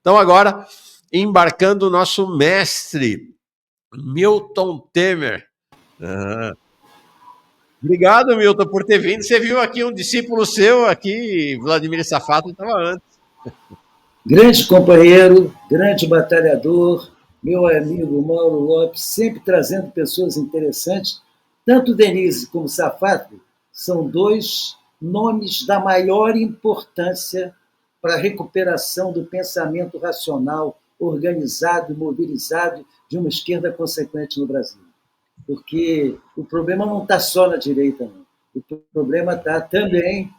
Então, agora, embarcando o nosso mestre, Milton Temer. Obrigado, Milton, por ter vindo. Você viu aqui um discípulo seu, aqui, Vladimir Safato, estava antes. Grande companheiro, grande batalhador, meu amigo Mauro Lopes, sempre trazendo pessoas interessantes. Tanto Denise como Safato são dois nomes da maior importância para a recuperação do pensamento racional, organizado, mobilizado de uma esquerda consequente no Brasil. Porque o problema não está só na direita, não. O problema está também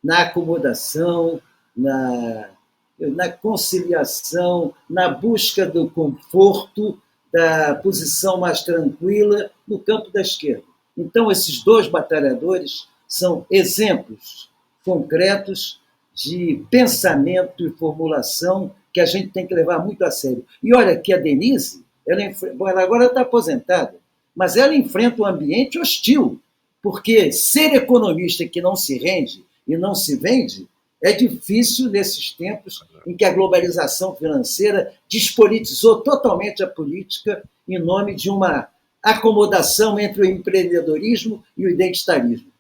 na acomodação, na conciliação, na busca do conforto, da posição mais tranquila no campo da esquerda. Então, esses dois batalhadores são exemplos concretos de pensamento e formulação que a gente tem que levar muito a sério. E olha que a Denise, ela agora está aposentada, mas ela enfrenta um ambiente hostil, porque ser economista que não se rende e não se vende é difícil nesses tempos em que a globalização financeira despolitizou totalmente a política em nome de uma acomodação entre o empreendedorismo e o identitarismo.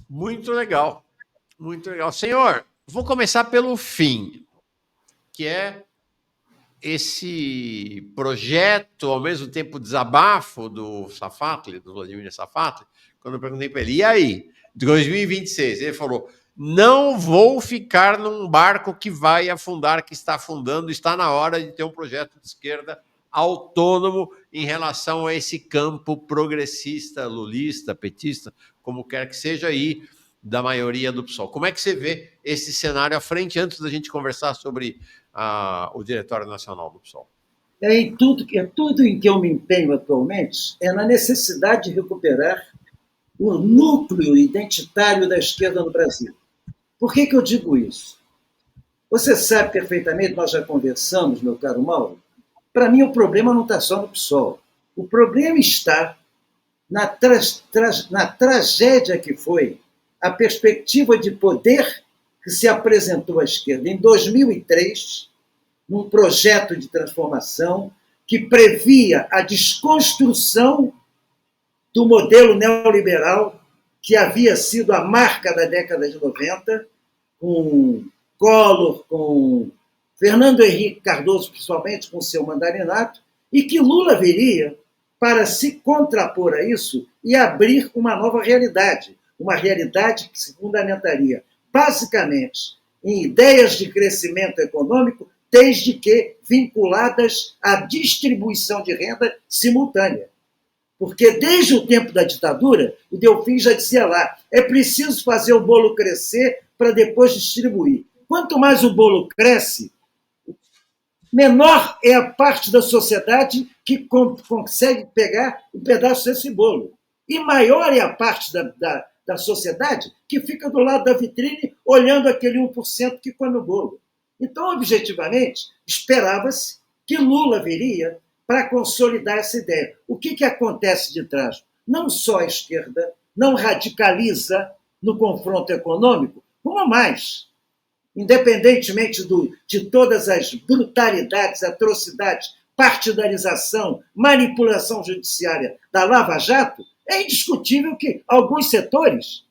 Muito legal, muito legal. Senhor, vou começar pelo fim, que é esse projeto, ao mesmo tempo desabafo do Safatli, do Vladimir Safatli, quando eu perguntei para ele, e aí, 2026? Ele falou, não vou ficar num barco que vai afundar, que está afundando, está na hora de ter um projeto de esquerda autônomo em relação a esse campo progressista, lulista, petista, como quer que seja aí, da maioria do PSOL. Como é que você vê esse cenário à frente, antes da gente conversar sobre o Diretório Nacional do PSOL? Tudo em que eu me empenho atualmente é na necessidade de recuperar o núcleo identitário da esquerda no Brasil. Por que eu digo isso? Você sabe perfeitamente, nós já conversamos, meu caro Mauro, para mim o problema não está só no PSOL. O problema está na tragédia que foi a perspectiva de poder que se apresentou à esquerda em 2003, num projeto de transformação que previa a desconstrução do modelo neoliberal que havia sido a marca da década de 90, com Collor, com Fernando Henrique Cardoso, principalmente com seu mandarinato, e que Lula viria para se contrapor a isso e abrir uma nova realidade, uma realidade que se fundamentaria basicamente em ideias de crescimento econômico, desde que vinculadas à distribuição de renda simultânea. Porque desde o tempo da ditadura, o Delfim já dizia lá, é preciso fazer o bolo crescer para depois distribuir. Quanto mais o bolo cresce, menor é a parte da sociedade que consegue pegar um pedaço desse bolo. E maior é a parte da sociedade que fica do lado da vitrine olhando aquele 1% que come o bolo. Então, objetivamente, esperava-se que Lula viria para consolidar essa ideia. O que acontece de trás? Não só a esquerda não radicaliza no confronto econômico, como mais. Independentemente de todas as brutalidades, atrocidades, partidarização, manipulação judiciária da Lava Jato, é indiscutível que alguns setores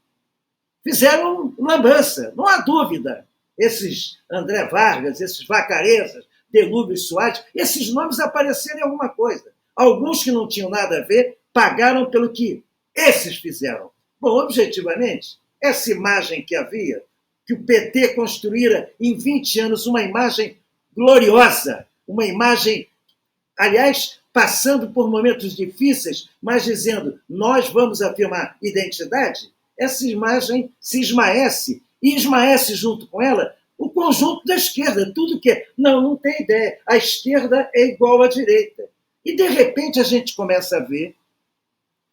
fizeram lambança, não há dúvida. Esses André Vargas, esses Vacarezas, Delúbio Soares, esses nomes apareceram em alguma coisa. Alguns que não tinham nada a ver pagaram pelo que esses fizeram. Bom, objetivamente, essa imagem que havia, que o PT construíra em 20 anos uma imagem gloriosa, uma imagem, aliás, passando por momentos difíceis, mas dizendo, nós vamos afirmar identidade, essa imagem se esmaece, e esmaece junto com ela o conjunto da esquerda, tudo que é. Não tem ideia. A esquerda é igual à direita. E, de repente, a gente começa a ver,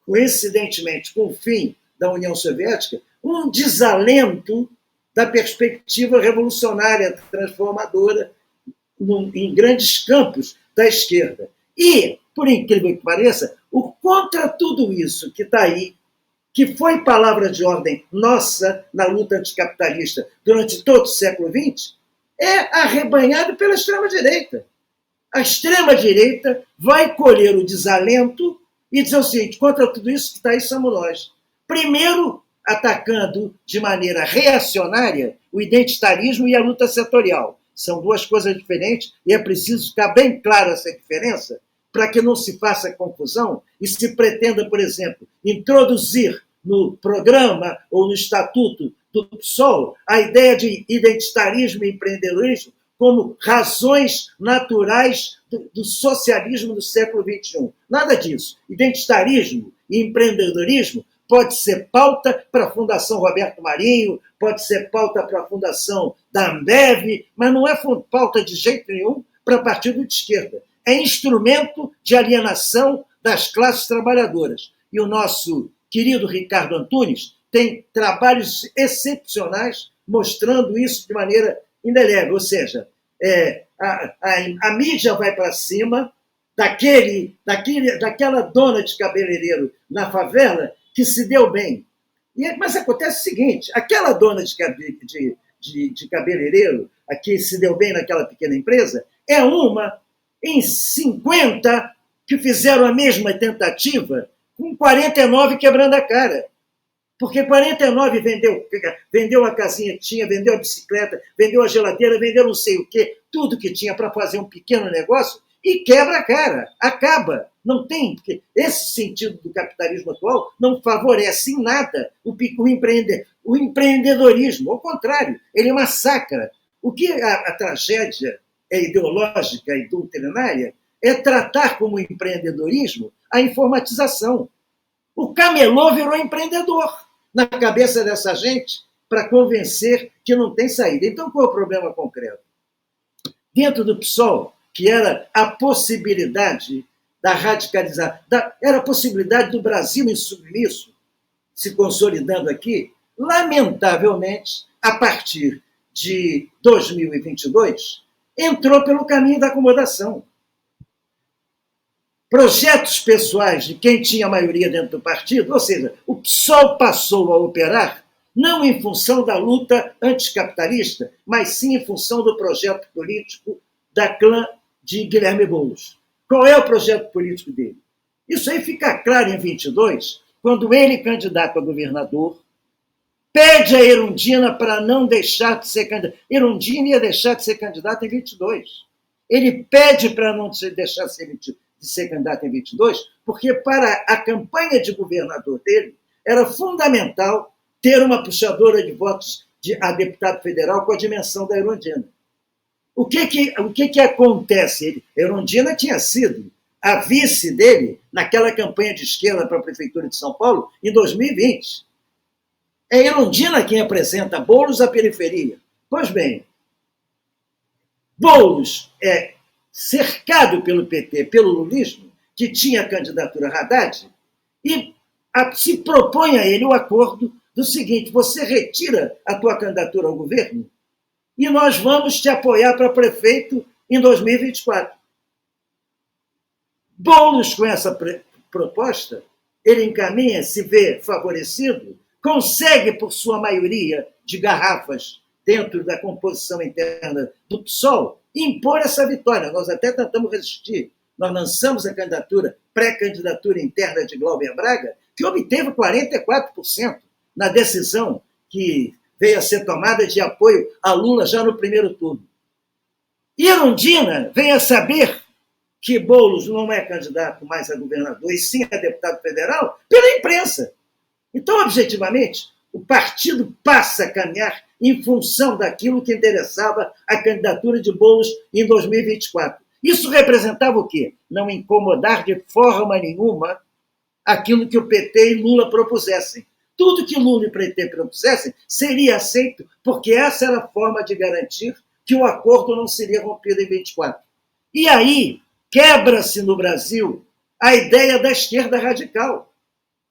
coincidentemente com o fim da União Soviética, um desalento da perspectiva revolucionária, transformadora, em grandes campos da esquerda. E, por incrível que pareça, contra tudo isso que está aí, que foi palavra de ordem nossa na luta anticapitalista durante todo o século XX, é arrebanhado pela extrema-direita. A extrema-direita vai colher o desalento e dizer o seguinte: contra tudo isso que está aí somos nós. Primeiro, atacando de maneira reacionária o identitarismo e a luta setorial. São duas coisas diferentes e é preciso ficar bem clara essa diferença para que não se faça confusão e se pretenda, por exemplo, introduzir no programa ou no estatuto do PSOL a ideia de identitarismo e empreendedorismo como razões naturais do socialismo do século XXI. Nada disso. Identitarismo e empreendedorismo pode ser pauta para a Fundação Roberto Marinho, pode ser pauta para a Fundação da Ambev, mas não é pauta de jeito nenhum para partido de esquerda. É instrumento de alienação das classes trabalhadoras. E o nosso querido Ricardo Antunes tem trabalhos excepcionais mostrando isso de maneira indelével. Ou seja, a mídia vai para cima daquela dona de cabeleireiro na favela que se deu bem. Mas acontece o seguinte: aquela dona de cabeleireiro que se deu bem naquela pequena empresa é uma em 50 que fizeram a mesma tentativa com 49 quebrando a cara. Porque 49 vendeu a casinha que tinha, vendeu a bicicleta, vendeu a geladeira, vendeu não sei o quê, tudo que tinha para fazer um pequeno negócio e quebra a cara, acaba. Não tem, porque esse sentido do capitalismo atual não favorece em nada o empreendedorismo. Ao contrário, ele massacra. O que a tragédia ideológica e doutrinária é tratar como empreendedorismo a informatização. O camelô virou empreendedor na cabeça dessa gente para convencer que não tem saída. Então, qual é o problema concreto? Dentro do PSOL, que era a possibilidade da radicalização, era a possibilidade do Brasil insubmisso se consolidando aqui, lamentavelmente, a partir de 2022, entrou pelo caminho da acomodação. Projetos pessoais de quem tinha maioria dentro do partido, ou seja, o PSOL passou a operar não em função da luta anticapitalista, mas sim em função do projeto político da clã de Guilherme Boulos. Qual é o projeto político dele? Isso aí fica claro em 22, quando ele, candidato a governador, pede a Erundina para não deixar de ser candidato. Erundina ia deixar de ser candidato em 22. Ele pede para não deixar de ser candidato em 22, porque para a campanha de governador dele era fundamental ter uma puxadora de votos a deputado federal com a dimensão da Erundina. O que acontece? Erundina tinha sido a vice dele naquela campanha de esquerda para a Prefeitura de São Paulo em 2020. É Erundina quem apresenta Boulos à periferia. Pois bem, Boulos é cercado pelo PT, pelo lulismo, que tinha a candidatura Haddad, e se propõe a ele o acordo do seguinte: você retira a tua candidatura ao governo e nós vamos te apoiar para prefeito em 2024. Boulos, com essa proposta, ele encaminha, se vê favorecido, consegue, por sua maioria de garrafas dentro da composição interna do PSOL, impor essa vitória. Nós até tentamos resistir. Nós lançamos a pré-candidatura interna de Glauber Braga, que obteve 44% na decisão que veio a ser tomada de apoio a Lula já no primeiro turno. E Erundina vem a saber que Boulos não é candidato mais a governador, e sim a deputado federal, pela imprensa. Então, objetivamente, o partido passa a caminhar em função daquilo que interessava a candidatura de Boulos em 2024. Isso representava o quê? Não incomodar de forma nenhuma aquilo que o PT e Lula propusessem. Tudo que Lula e o PT propusessem seria aceito, porque essa era a forma de garantir que o acordo não seria rompido em 24. E aí quebra-se no Brasil a ideia da esquerda radical,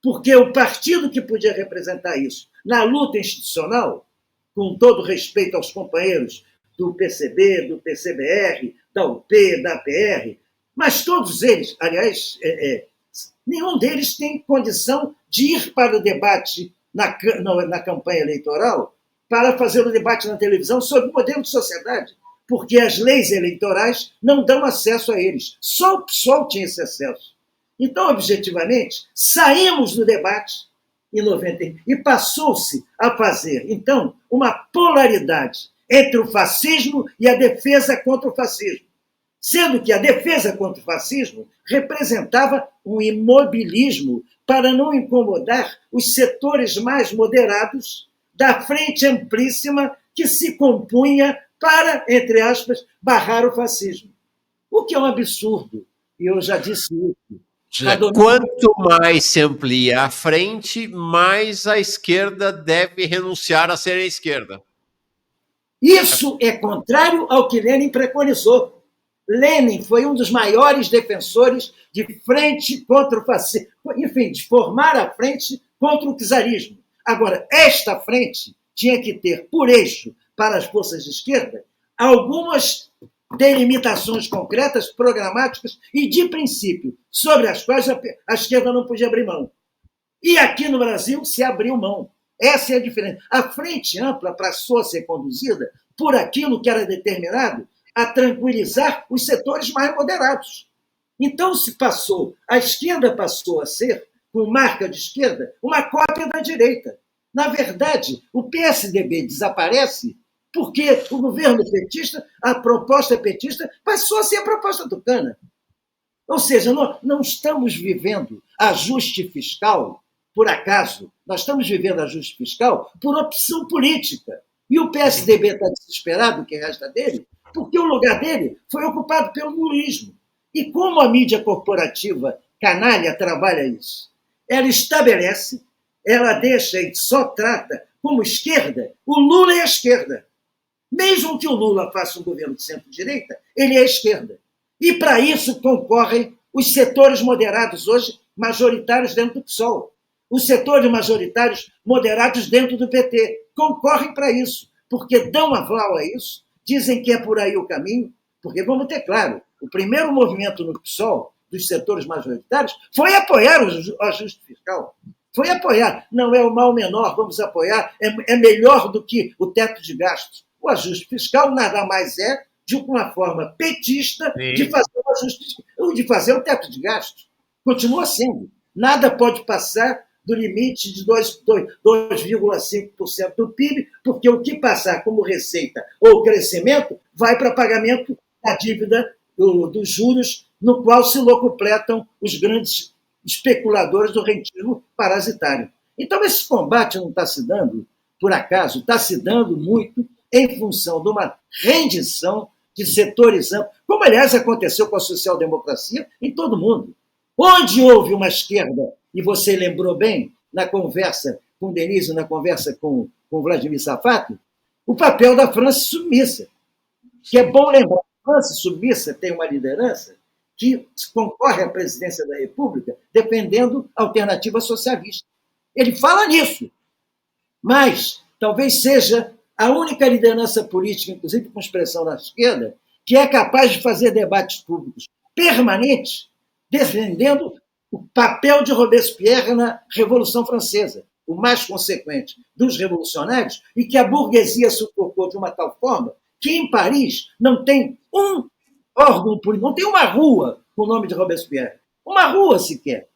porque o partido que podia representar isso na luta institucional, com todo respeito aos companheiros do PCB, do PCBR, da UP, da APR, mas todos eles, aliás, nenhum deles tem condição de ir para o debate na campanha eleitoral para fazer o debate na televisão sobre o modelo de sociedade, porque as leis eleitorais não dão acesso a eles. Só o PSOL tinha esse acesso. Então, objetivamente, saímos do debate em 90 e passou-se a fazer, então, uma polaridade entre o fascismo e a defesa contra o fascismo, sendo que a defesa contra o fascismo representava um imobilismo para não incomodar os setores mais moderados da frente amplíssima que se compunha para, entre aspas, barrar o fascismo. O que é um absurdo, e eu já disse isso. Quanto mais se amplia a frente, mais a esquerda deve renunciar a ser a esquerda. Isso é contrário ao que Lenin preconizou. Lenin foi um dos maiores defensores de frente contra o fascismo, enfim, de formar a frente contra o czarismo. Agora, esta frente tinha que ter por eixo para as forças de esquerda algumas delimitações concretas, programáticas e de princípio, sobre as quais a esquerda não podia abrir mão. E aqui no Brasil se abriu mão. Essa é a diferença. A frente ampla passou a ser conduzida por aquilo que era determinado a tranquilizar os setores mais moderados. Então a esquerda passou a ser, com marca de esquerda, uma cópia da direita. Na verdade, o PSDB desaparece porque o governo petista, a proposta petista, passou a ser a proposta tucana. Ou seja, não estamos vivendo ajuste fiscal por acaso. Nós estamos vivendo ajuste fiscal por opção política. E o PSDB está desesperado, o que resta dele, porque o lugar dele foi ocupado pelo lulismo. E como a mídia corporativa canalha trabalha isso? Ela estabelece, ela deixa e só trata como esquerda o Lula e a esquerda. Mesmo que o Lula faça um governo de centro-direita, ele é esquerda. E para isso concorrem os setores moderados hoje, majoritários dentro do PSOL. Os setores majoritários moderados dentro do PT concorrem para isso, porque dão aval a isso, dizem que é por aí o caminho, porque, vamos ter claro, o primeiro movimento no PSOL dos setores majoritários foi apoiar o ajuste fiscal. Foi apoiar. Não é o mal menor, vamos apoiar, é melhor do que o teto de gastos. O ajuste fiscal nada mais é de uma forma petista de fazer o ajuste, de fazer o teto de gastos. Continua sendo. Nada pode passar do limite de 2,5% do PIB, porque o que passar como receita ou crescimento vai para pagamento da dívida dos juros, no qual se locupletam os grandes especuladores do rentismo parasitário. Então, esse combate não está se dando por acaso, está se dando muito em função de uma rendição de setores amplos, como, aliás, aconteceu com a social-democracia em todo o mundo. Onde houve uma esquerda, e você lembrou bem, na conversa com Denise, na conversa com Vladimir Safato, o papel da França submissa. Que é bom lembrar, a França submissa tem uma liderança que concorre à presidência da República defendendo a alternativa socialista. Ele fala nisso, mas talvez seja a única liderança política, inclusive com expressão na esquerda, que é capaz de fazer debates públicos permanentes, defendendo o papel de Robespierre na Revolução Francesa, o mais consequente dos revolucionários, e que a burguesia sufocou de uma tal forma que em Paris não tem um órgão político, não tem uma rua com o nome de Robespierre, uma rua sequer,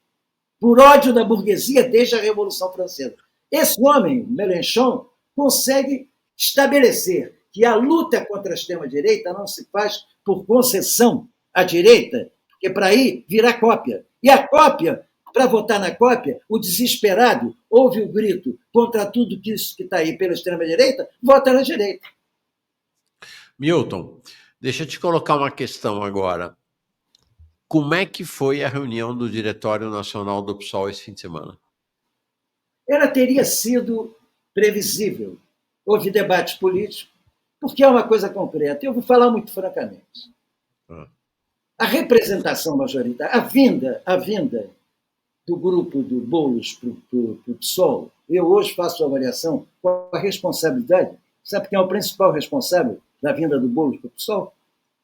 por ódio da burguesia desde a Revolução Francesa. Esse homem, Mélenchon, consegue estabelecer que a luta contra a extrema-direita não se faz por concessão à direita, porque para aí vira cópia. E a cópia, para votar na cópia, o desesperado ouve o grito contra tudo isso que está aí pela extrema-direita, vota na direita. Milton, deixa eu te colocar uma questão agora. Como é que foi a reunião do Diretório Nacional do PSOL esse fim de semana? Ela teria sido previsível. Houve debate político, porque é uma coisa concreta. Eu vou falar muito francamente. A representação majoritária, a vinda do grupo do Boulos para o PSOL, eu hoje faço a avaliação com a responsabilidade. Sabe quem é o principal responsável da vinda do Boulos para o PSOL?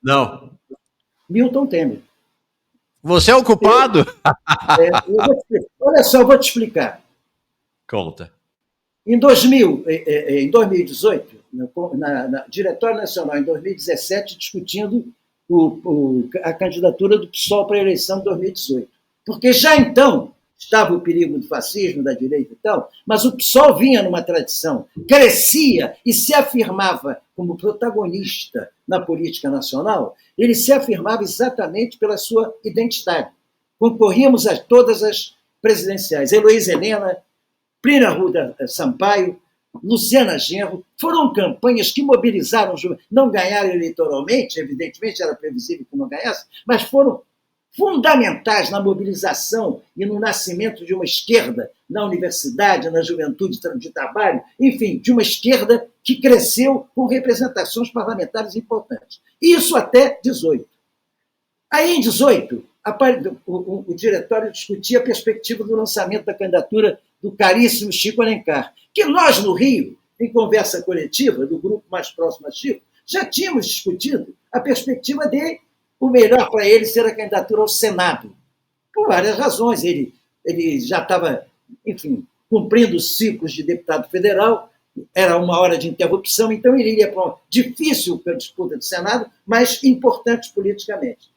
Não. Milton Temer. Você é o culpado? Olha só, eu vou te explicar. Conta. Em 2018, na Diretório Nacional, em 2017, discutindo a candidatura do PSOL para a eleição de 2018. Porque já então estava o perigo do fascismo, da direita e tal, mas o PSOL vinha numa tradição, crescia e se afirmava como protagonista na política nacional, ele se afirmava exatamente pela sua identidade. Concorríamos a todas as presidenciais. Heloísa Helena, Plínio Arruda Sampaio, Luciana Genro, foram campanhas que mobilizaram, não ganharam eleitoralmente, evidentemente era previsível que não ganhasse, mas foram fundamentais na mobilização e no nascimento de uma esquerda na universidade, na juventude de trabalho, enfim, de uma esquerda que cresceu com representações parlamentares importantes. Isso até 18. Aí, em 18, o diretório discutia a perspectiva do lançamento da candidatura do caríssimo Chico Alencar, que nós, no Rio, em conversa coletiva, do grupo mais próximo a Chico, já tínhamos discutido a perspectiva de o melhor para ele ser a candidatura ao Senado. Por várias razões. Ele já estava, enfim, cumprindo os ciclos de deputado federal, era uma hora de interrupção, então ele iria para uma difícil disputa de Senado, mas importante politicamente.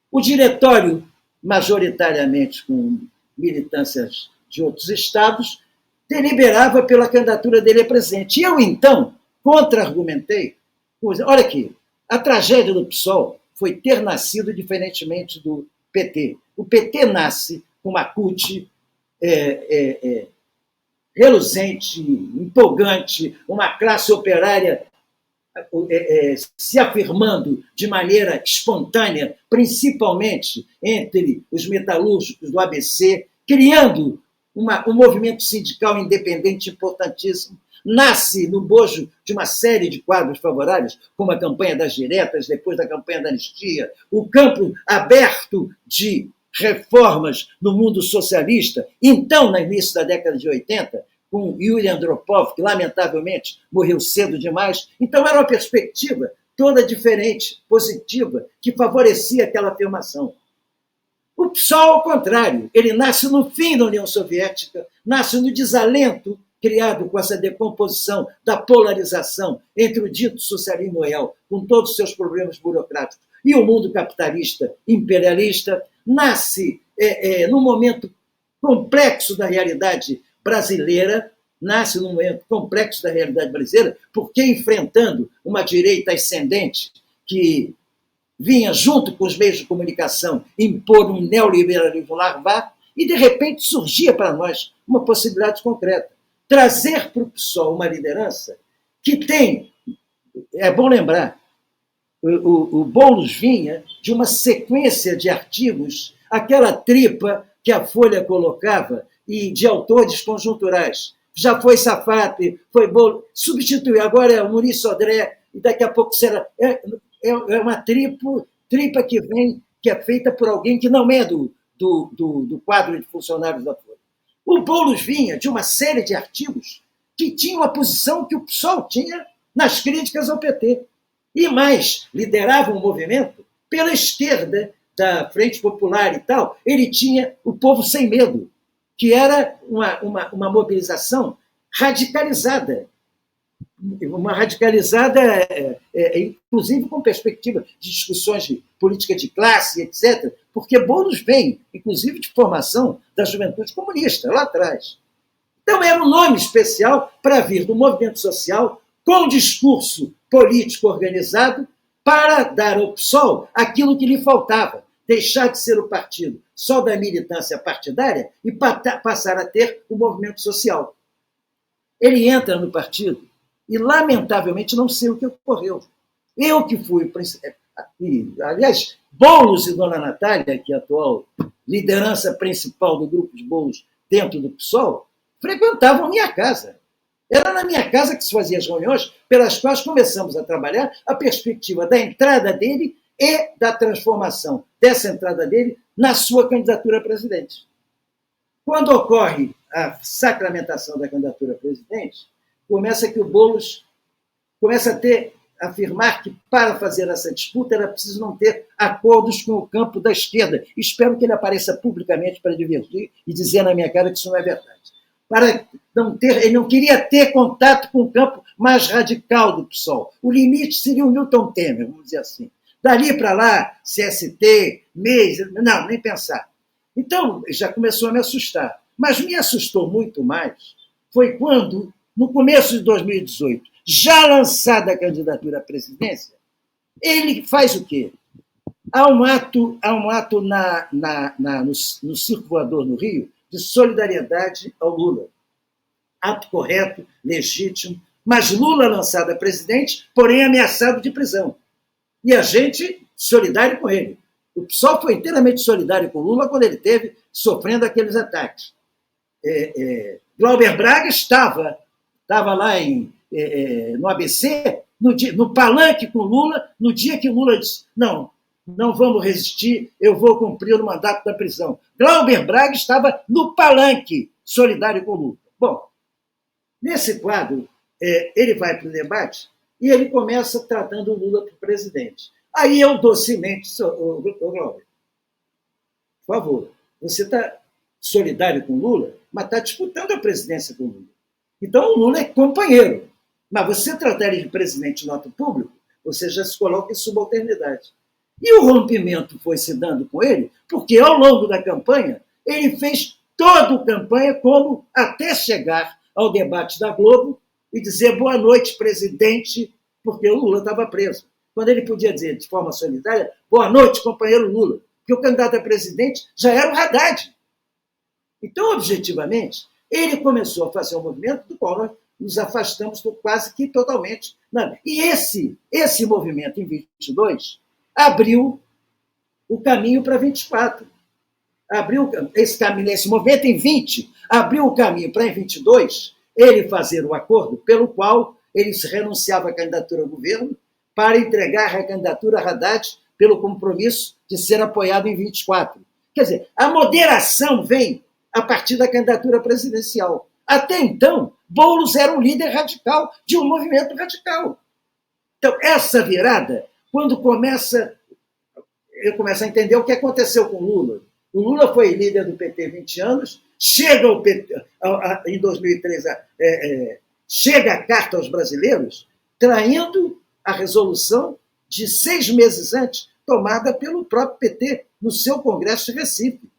O diretório, majoritariamente com militâncias de outros estados, deliberava pela candidatura dele a presidente. E eu, então, contra-argumentei. Olha aqui, a tragédia do PSOL foi ter nascido diferentemente do PT. O PT nasce com uma CUT reluzente, empolgante, uma classe operária se afirmando de maneira espontânea, principalmente entre os metalúrgicos do ABC, criando um movimento sindical independente importantíssimo. Nasce no bojo de uma série de quadros favoráveis, como a campanha das diretas, depois da campanha da anistia, o campo aberto de reformas no mundo socialista, então, no início da década de 80, com Yuri Andropov, que lamentavelmente morreu cedo demais. Então, era uma perspectiva toda diferente, positiva, que favorecia aquela afirmação. O PSOL, ao contrário, ele nasce no fim da União Soviética, nasce no desalento criado com essa decomposição da polarização entre o dito socialismo real, com todos os seus problemas burocráticos, e o mundo capitalista imperialista, nasce num momento complexo da realidade brasileira, porque enfrentando uma direita ascendente que vinha, junto com os meios de comunicação, impor um neoliberalismo larvar, e, de repente, surgia para nós uma possibilidade concreta. Trazer para o PSOL uma liderança que tem, é bom lembrar, o Boulos vinha de uma sequência de artigos, aquela tripa que a Folha colocava, e de autores conjunturais. Já foi Safate, foi Boulos, substituiu, agora é o Muricy Sodré, e daqui a pouco será... É uma tripa que é feita por alguém que não é do quadro de funcionários da Folha. O Boulos vinha de uma série de artigos que tinham a posição que o PSOL tinha nas críticas ao PT. E mais, liderava um movimento pela esquerda da Frente Popular e tal. Ele tinha o Povo Sem Medo, que era uma mobilização radicalizada. Uma radicalizada, inclusive com perspectiva de discussões de política de classe, etc., porque Boulos vem, inclusive, de formação da juventude comunista, lá atrás. Então, era um nome especial para vir do movimento social com discurso político organizado para dar ao PSOL aquilo que lhe faltava, deixar de ser o partido só da militância partidária e passar a ter o movimento social. Ele entra no partido e, lamentavelmente, não sei o que ocorreu. Eu que fui... Aliás, Boulos e Dona Natália, que é a atual liderança principal do grupo de Boulos dentro do PSOL, frequentavam minha casa. Era na minha casa que se faziam as reuniões pelas quais começamos a trabalhar a perspectiva da entrada dele e da transformação dessa entrada dele na sua candidatura a presidente. Quando ocorre a sacramentação da candidatura a presidente, começa que o Boulos começa a afirmar que, para fazer essa disputa, era preciso não ter acordos com o campo da esquerda. Espero que ele apareça publicamente para divergir e dizer na minha cara que isso não é verdade. para não ter, ele não queria ter contato com o campo mais radical do PSOL. O limite seria o Milton Temer, vamos dizer assim. Dali para lá, CST, MEIS, não, nem pensar. Então, já começou a me assustar. Mas me assustou muito mais foi quando, no começo de 2018, já lançada a candidatura à presidência, ele faz o quê? Há um ato no Circo Voador, no Rio, de solidariedade ao Lula. Ato correto, legítimo, mas Lula lançado a presidente, porém ameaçado de prisão. E a gente solidário com ele. O PSOL foi inteiramente solidário com Lula quando ele esteve sofrendo aqueles ataques. Glauber Braga estava lá no ABC, no palanque com Lula, no dia que Lula disse: não vamos resistir, eu vou cumprir o mandato da prisão. Glauber Braga estava no palanque, solidário com Lula. Bom, nesse quadro, ele vai para o debate e ele começa tratando o Lula para o presidente. Aí eu docemente, Glauber, por favor, você está solidário com o Lula, mas está disputando a presidência com o Lula. Então o Lula é companheiro. Mas você tratar ele de presidente no ato público, você já se coloca em subalternidade. E o rompimento foi se dando com ele, porque ao longo da campanha, ele fez toda a campanha como até chegar ao debate da Globo e dizer boa noite, presidente, porque o Lula estava preso. Quando ele podia dizer de forma solidária, boa noite, companheiro Lula, porque o candidato a presidente já era o Haddad. Então, objetivamente, ele começou a fazer um movimento do qual nós nos afastamos quase que totalmente. E esse movimento, em 22, abriu o caminho para 24. Esse movimento, em 20, abriu o caminho para, em 22, ele fazer o acordo pelo qual ele se renunciava à candidatura ao governo para entregar a candidatura a Haddad pelo compromisso de ser apoiado em 24. Quer dizer, a moderação vem a partir da candidatura presidencial. Até então, Boulos era um líder radical de um movimento radical. Então, essa virada, quando eu começo a entender o que aconteceu com Lula. O Lula foi líder do PT 20 anos, chega ao PT, em 2003, chega a carta aos brasileiros, traindo a resolução de 6 meses antes, tomada pelo próprio PT no seu Congresso de Recife,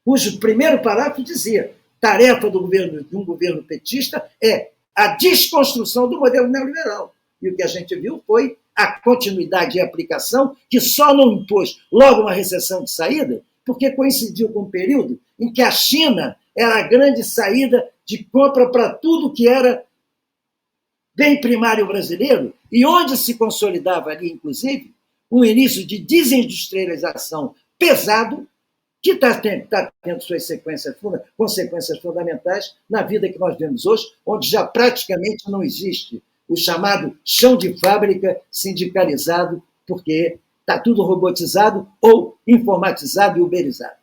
cujo primeiro parágrafo dizia: tarefa de um governo petista é a desconstrução do modelo neoliberal. E o que a gente viu foi a continuidade e aplicação, que só não impôs logo uma recessão de saída, porque coincidiu com um período em que a China era a grande saída de compra para tudo que era bem primário brasileiro, e onde se consolidava ali, inclusive, um início de desindustrialização pesado, que está tendo suas consequências fundamentais na vida que nós vemos hoje, onde já praticamente não existe o chamado chão de fábrica sindicalizado, porque está tudo robotizado ou informatizado e uberizado.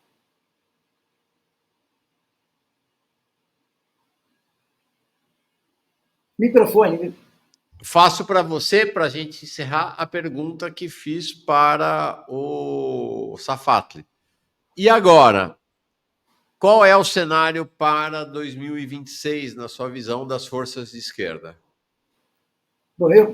Microfone. Faço para você, para a gente encerrar, a pergunta que fiz para o Safatli. E agora, qual é o cenário para 2026, na sua visão, das forças de esquerda? Bom, eu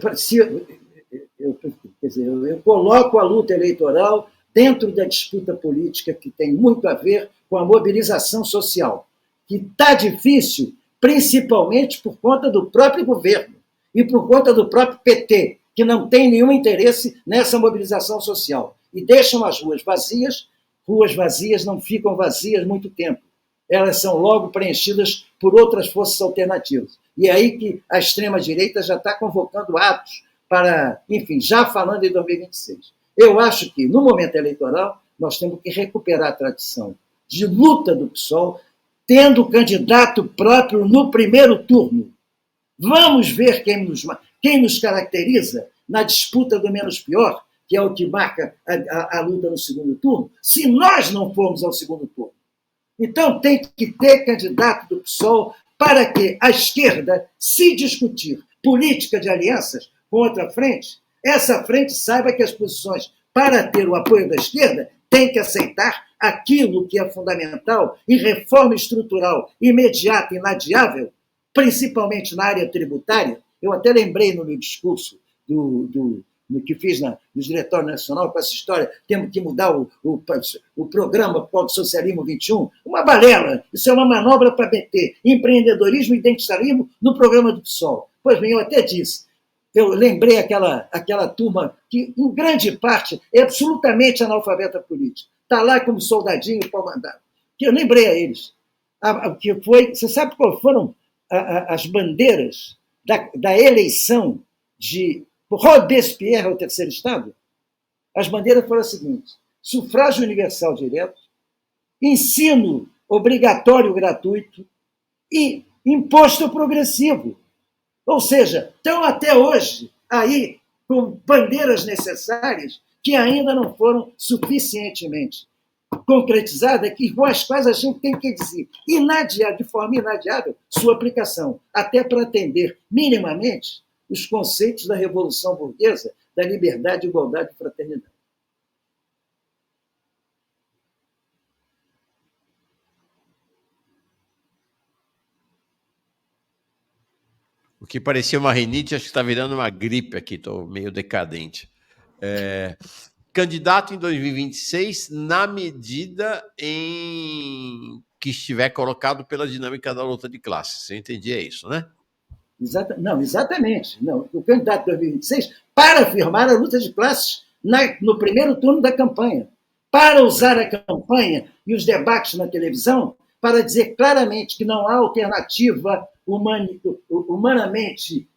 coloco a luta eleitoral dentro da disputa política, que tem muito a ver com a mobilização social, que está difícil, principalmente por conta do próprio governo e por conta do próprio PT, que não tem nenhum interesse nessa mobilização social e deixam as ruas vazias. Ruas vazias não ficam vazias muito tempo. Elas são logo preenchidas por outras forças alternativas. E é aí que a extrema-direita já está convocando atos para, enfim, já falando em 2026. Eu acho que, no momento eleitoral, nós temos que recuperar a tradição de luta do PSOL, tendo candidato próprio no primeiro turno. Vamos ver quem nos caracteriza na disputa do menos pior, que é o que marca a luta no segundo turno, se nós não formos ao segundo turno. Então, tem que ter candidato do PSOL para que a esquerda, se discutir política de alianças com outra frente, essa frente saiba que as posições para ter o apoio da esquerda tem que aceitar aquilo que é fundamental e reforma estrutural imediata e inadiável, principalmente na área tributária. Eu até lembrei no meu discurso no que fiz no Diretório Nacional com essa história, temos que mudar o programa Socialismo 21, uma balela, isso é uma manobra para meter empreendedorismo e identitarismo no programa do PSOL. Pois bem, eu até disse, eu lembrei aquela turma que, em grande parte, é absolutamente analfabeta política. Está lá como soldadinho pau mandado. Que eu lembrei a eles. Você sabe quais foram as bandeiras da eleição de Robespierre ao terceiro Estado? As bandeiras foram as seguintes: sufrágio universal direto, ensino obrigatório gratuito e imposto progressivo. Ou seja, estão até hoje aí com bandeiras necessárias que ainda não foram suficientemente concretizadas, com as quais a gente tem que dizer, de forma inadiável, sua aplicação, até para atender minimamente os conceitos da Revolução Burguesa, da liberdade, igualdade e fraternidade. O que parecia uma rinite, acho que está virando uma gripe aqui, estou meio decadente. Candidato em 2026, na medida em que estiver colocado pela dinâmica da luta de classes. Você entendia isso, né? Exatamente. Não, o candidato de 2026 para afirmar a luta de classes no primeiro turno da campanha, para usar a campanha e os debates na televisão para dizer claramente que não há alternativa humanamente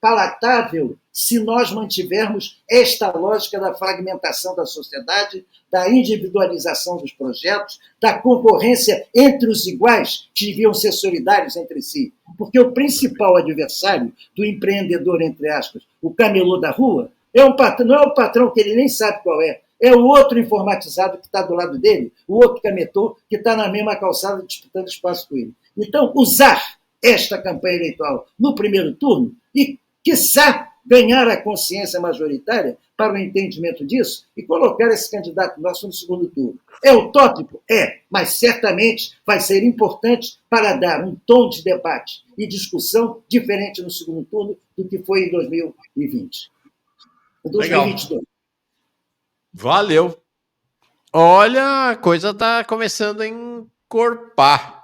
palatável se nós mantivermos esta lógica da fragmentação da sociedade, da individualização dos projetos, da concorrência entre os iguais, que deviam ser solidários entre si. Porque o principal adversário do empreendedor, entre aspas, o camelô da rua, não é o patrão que ele nem sabe qual é o outro informatizado que está do lado dele, o outro cametô que está na mesma calçada disputando espaço com ele. Então, usar esta campanha eleitoral no primeiro turno e, quiçá, ganhar a consciência majoritária para o entendimento disso e colocar esse candidato nosso no segundo turno. É utópico? É, mas certamente vai ser importante para dar um tom de debate e discussão diferente no segundo turno do que foi em 2020. Em 2022. Legal. Valeu. Olha, a coisa está começando a encorpar.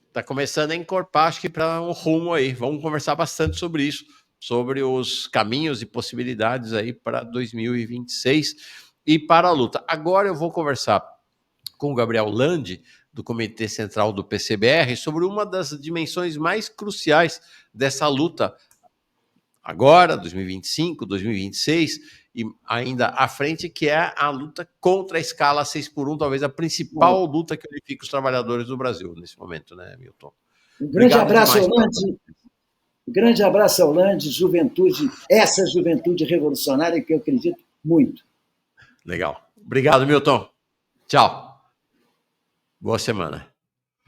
Está começando a encorpar, acho que para um rumo aí. Vamos conversar bastante sobre isso, sobre os caminhos e possibilidades aí para 2026 e para a luta. Agora eu vou conversar com o Gabriel Landi, do Comitê Central do PCBR, sobre uma das dimensões mais cruciais dessa luta agora, 2025, 2026, e ainda à frente, que é a luta contra a escala 6x1, talvez a principal luta que unifica os trabalhadores do Brasil nesse momento, né, Milton? Um grande abraço, Landi. Um grande abraço ao Landi, juventude, essa juventude revolucionária que eu acredito muito. Legal. Obrigado, Milton. Tchau. Boa semana.